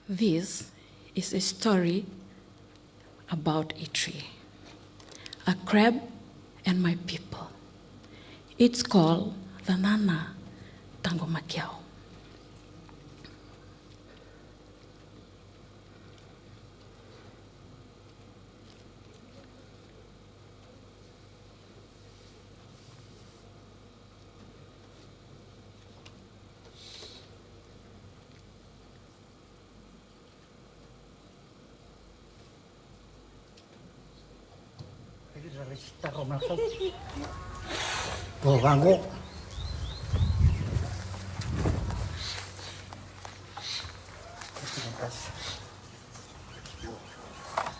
This is a story about a tree, a crab, and my people. It's called the Nana Tangomakiao.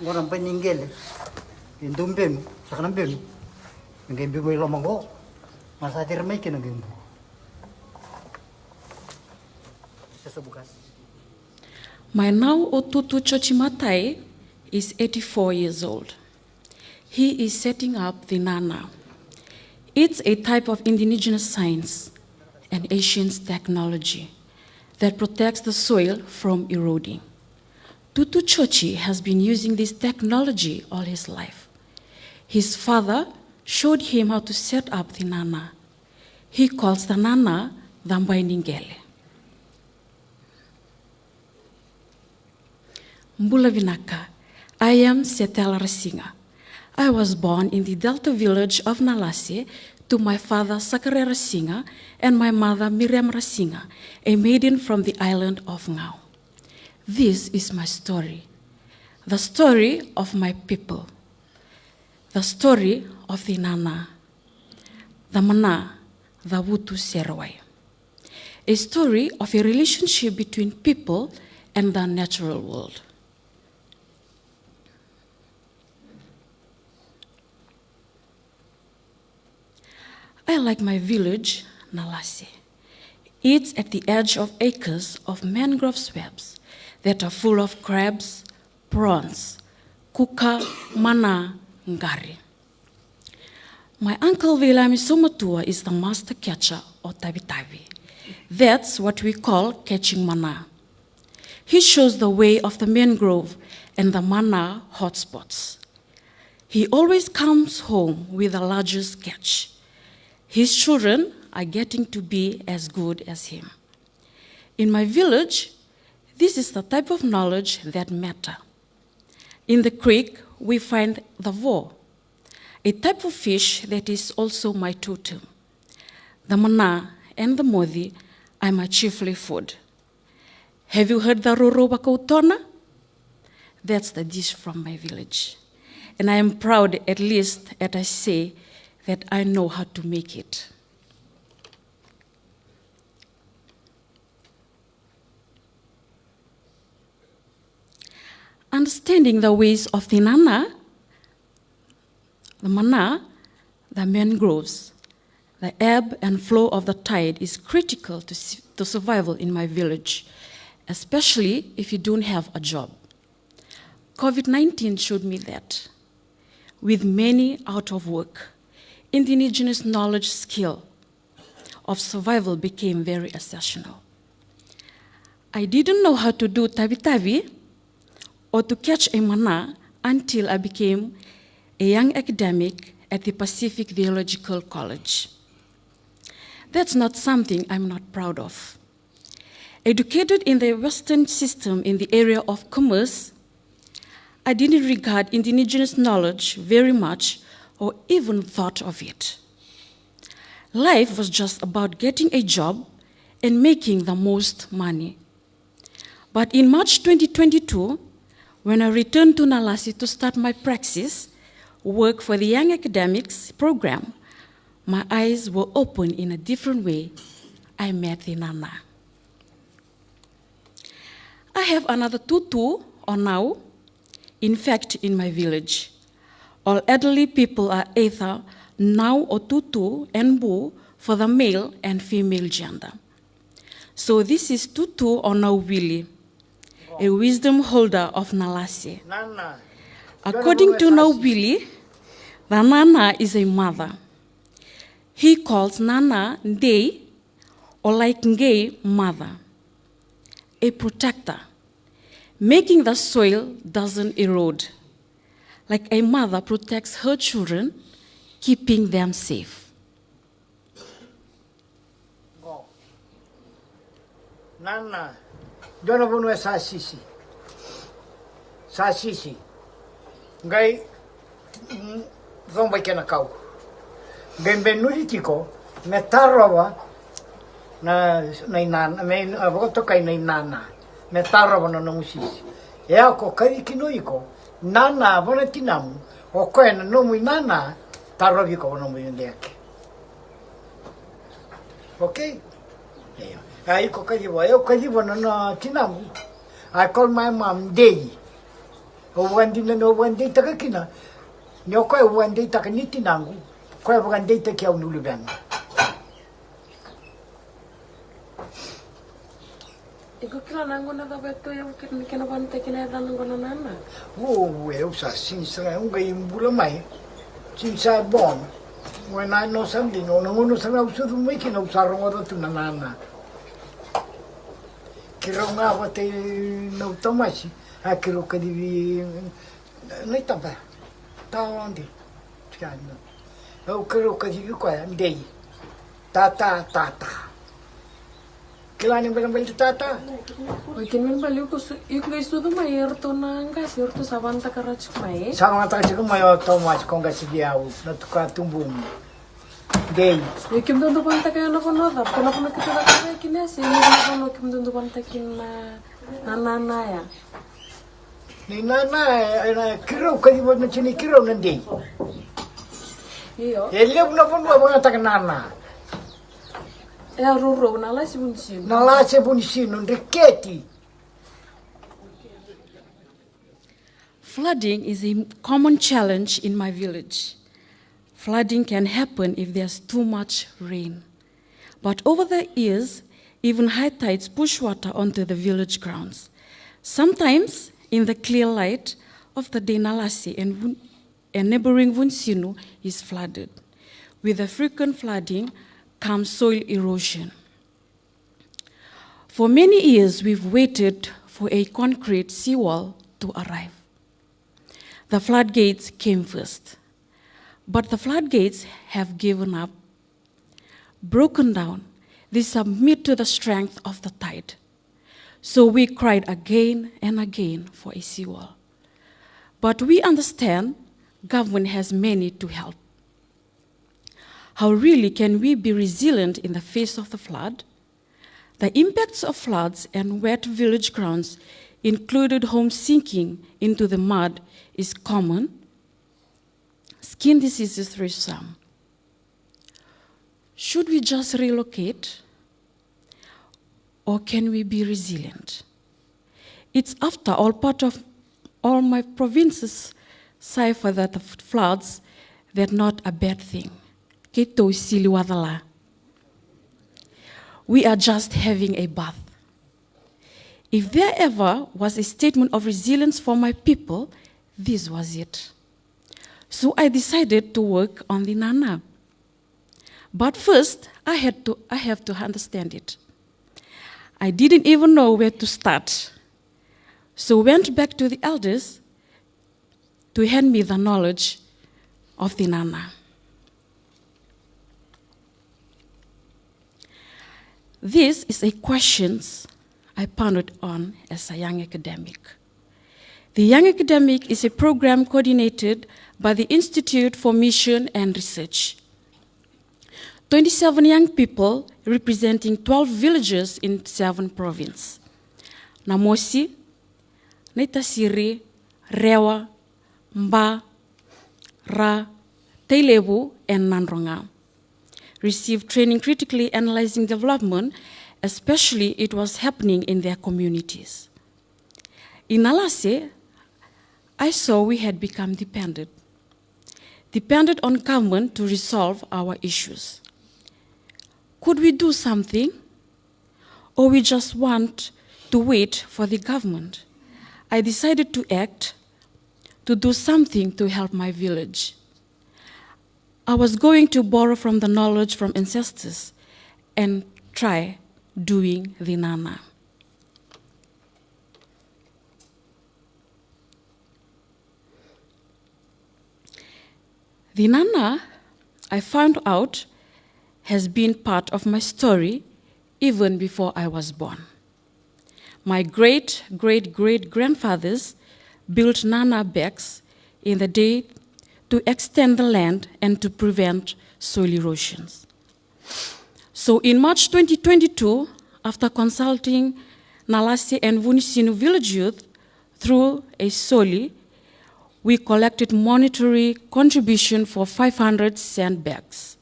Orang peninggal, indumpem, sekarang pem, nggak bisa lomang kok, masa tirmai kena gini. Sesebukas. My now Otutu Chochimatai is 84 years old. He is setting up the Nana. It's a type of indigenous science and ancient technology that protects the soil from eroding. Tutu Chochi has been using this technology all his life. His father showed him how to set up the Nana. He calls the Nana the Mbainingele. Mbula Vinaka, I am Sitella Rasiga. I was born in the Delta village of Nalase to my father Sakare Rasiga and my mother Miriam Rasiga, a maiden from the island of Ngau. This is my story, the story of my people, the story of the Nana, the Mana, the Wutu Serwai, a story of a relationship between people and the natural world. I like my village, Nalase. It's at the edge of acres of mangrove swamps that are full of crabs, prawns, kuka, mana, ngari. My uncle Velami Somatua is the master catcher of tabi-tabi. That's what we call catching mana. He shows the way of the mangrove and the mana hotspots. He always comes home with the largest catch. His children are getting to be as good as him. In my village, this is the type of knowledge that matters. In the creek, we find the vo, a type of fish that is also my totem. The mana and the modi are my chiefly food. Have you heard the roro wakautona? That's the dish from my village. And I am proud, at least, as I say, that I know how to make it. Understanding the ways of the Nana, the Mana, the mangroves, the ebb and flow of the tide is critical to survival in my village, especially if you don't have a job. COVID-19 showed me that. With many out of work, indigenous knowledge skill of survival became very essential. I didn't know how to do tabi-tabi or to catch a mana until I became a young academic at the Pacific Theological College. That's not something I'm not proud of. Educated in the Western system in the area of commerce, I didn't regard indigenous knowledge very much or even thought of it. Life was just about getting a job and making the most money. But in March 2022, when I returned to Nalase to start my praxis, work for the Young Academics program, my eyes were opened in a different way. I met the Nana. I have another tutu, or now, in fact, in my village. All elderly people are either now or tutu and bu for the male and female gender. So this is tutu or now Willie, a wisdom holder of Nalase. According to now Willie, the Nana is a mother. He calls Nana Ndei or like Ngei mother, a protector, making the soil doesn't erode, like a mother protects her children, keeping them safe. Nana, dona bono e sa sisi. Sa sisi. Ngai zomba kena kau. Ngai benuri tiko me tarova na nana, me avoto kai nana. Me tarova no musisi. E ako kai kino iko nana bona tinamu o ko na no mu nana tarovi ko no mu ndeke. Okay? Yeah. Ai ko ka diwa, eu ka diwa na tinamu. I call my mom Day. O wandi na no wandi taka kina. Ni o ko wandi taka ni tinangu. Ko wandi taka au nulu bang. Iko kila nango na dabeto eu kena wante kena nango na nana. Oh, eu sa sinsa un gai mbula mai. Sinsa bon. When I know something, no no sa na usu mai kina usaro ngoro tu na nana. Kira nga wate no tomasi, a kiro ka divi no tamba. Taonde. Tiano. Eu kiro ka divi ko ndei. Tata. Kila ni bel tata. Oikin men baliu ko ik ngai sudo mai erto nanga sirto savanta karach mai. Savanta karach mai o tomas con gasibiau, na tuka tumbum. Dei. Oikin dondo panta kaya no kono da, kono kita da kaya kine se ni kono kim dondo panta kin na nana ya. Ni nana era kiro ka divo na chini kiro na dei. Iyo. Ele na pon ba ta nana. E a roro Nalase bunsino. Nalase bunsino ndeketi. Flooding is a common challenge in my village. Flooding can happen if there's too much rain. But over the years, even high tides push water onto the village grounds. Sometimes, in the clear light of the day, Nalase and neighboring Vunsino is flooded. With the frequent flooding comes soil erosion. For many years, we've waited for a concrete seawall to arrive. The floodgates came first. But the floodgates have given up, broken down. They submit to the strength of the tide. So we cried again and again for a seawall. But we understand government has many to help. How really can we be resilient in the face of the flood? The impacts of floods and wet village grounds, included homes sinking into the mud, is common. Skin diseases through some. Should we just relocate? Or can we be resilient? It's after all part of all my provinces cipher that the floods, they're not a bad thing. We are just having a bath. If there ever was a statement of resilience for my people, this was it. So I decided to work on the Nana. But first, I have to understand it. I didn't even know where to start. So went back to the elders to hand me the knowledge of the Nana. This is a question I pondered on as a young academic. The Young Academic is a program coordinated by the Institute for Mission and Research. 27 young people representing 12 villages in 7 provinces. Namosi, Naitasiri, Rewa, Mba, Ra, Teilebu, and Nandronga received training critically analyzing development, especially it was happening in their communities. In Nalase, I saw we had become dependent on government to resolve our issues. Could we do something? Or we just want to wait for the government? I decided to act, to do something to help my village. I was going to borrow from the knowledge from ancestors and try doing the Nana. The Nana, I found out, has been part of my story even before I was born. My great-great-great-grandfathers built Nana backs in the day to extend the land and to prevent soil erosions. So in March 2022, after consulting Nalase and Vunisinu village youth through a SOLI, we collected monetary contribution for 500 sandbags.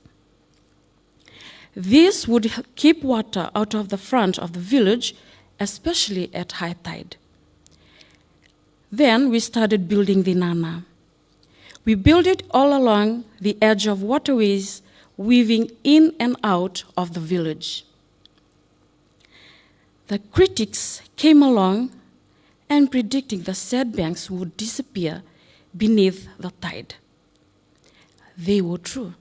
This would keep water out of the front of the village, especially at high tide. Then we started building the Nana. We built it all along the edge of waterways, weaving in and out of the village. The critics came along and predicting the sandbanks would disappear beneath the tide. They were true.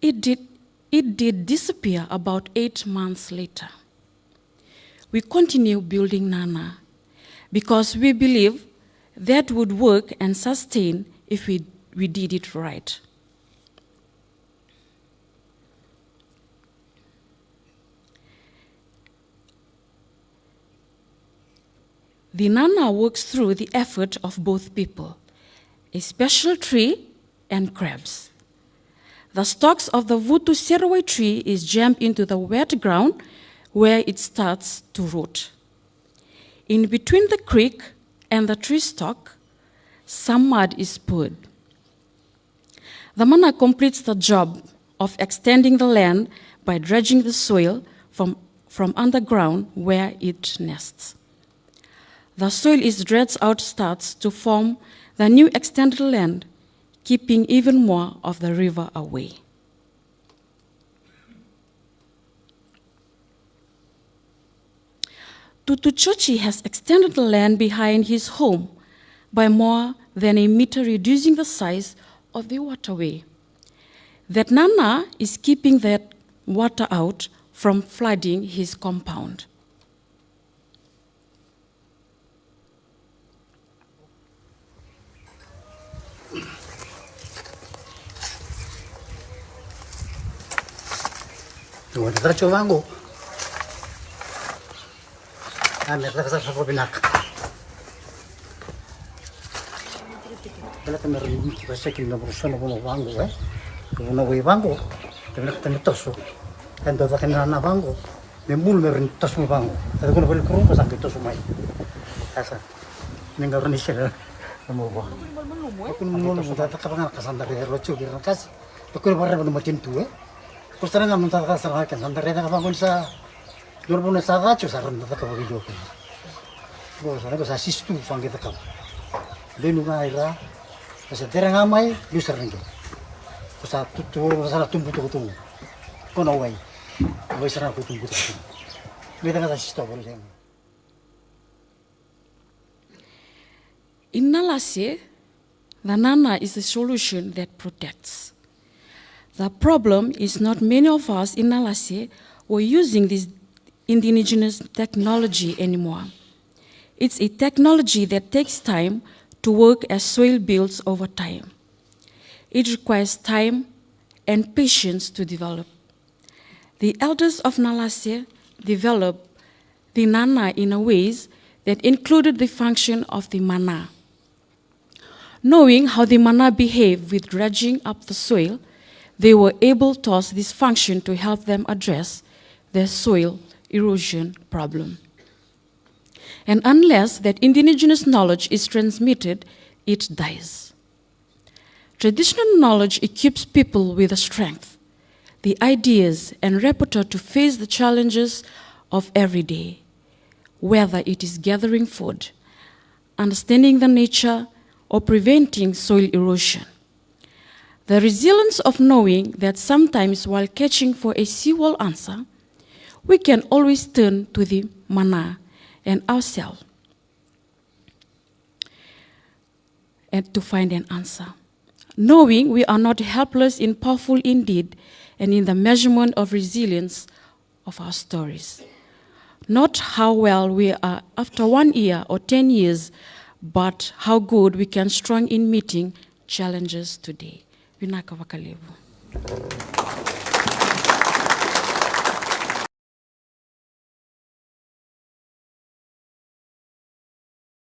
It did disappear about 8 months later. We continue building Nana because we believe that would work and sustain if we did it right. The Nana works through the effort of both people, a special tree and crabs. The stalks of the Vutu Serowai tree is jammed into the wet ground where it starts to rot. In between the creek and the tree stalk, some mud is poured. The Mana completes the job of extending the land by dredging the soil from underground where it nests. The soil is dredged out starts to form the new extended land, keeping even more of the river away. Tutuchochi has extended the land behind his home by more than a meter, reducing the size of the waterway. That Nana is keeping that water out from flooding his compound. Tuh, kita coba anggo. Ame kita sa pinak. Kalau kami rindu kita sekin na berusaha na banggo, Kung na banggo, kami nak tanya tosu. Kan doa kena na banggo, memul merin tosu banggo. Tapi kung balik kurung pasang tosu mai. Asa, nenggal rin siya na mo ba? Kung mo na muna takapang kasanda kaya rocho kaya kas. Kung barra mo matin tu Terus terang nggak minta kasar kan, santai reda kapang kunsa, jual punya saga cuci saran tetap kau bagi joki. Gua sana gua sasis tu sang kita kau. Dia nunga aira, pas terang amai, user ringgit. Pas tu sana tumbuh tu, kau nawai, gua sana aku tumbuh tu. Kita nggak sasis tu boleh jangan. In Nalase, the Nana is a solution that protects. The problem is not many of us in Nalase were using this indigenous technology anymore. It's a technology that takes time to work as soil builds over time. It requires time and patience to develop. The elders of Nalase developed the Nana in a ways that included the function of the mana. Knowing how the mana behave with dredging up the soil, they were able to use this function to help them address their soil erosion problem. And unless that indigenous knowledge is transmitted, it dies. Traditional knowledge equips people with the strength, the ideas, and repertoire to face the challenges of every day, whether it is gathering food, understanding the nature, or preventing soil erosion. The resilience of knowing that sometimes while catching for a seawall answer, we can always turn to the mana and ourselves and to find an answer. Knowing we are not helpless in powerful indeed and in the measurement of resilience of our stories. Not how well we are after 1 year or 10 years, but how good we can strong in meeting challenges today. Vinaka wakalevu.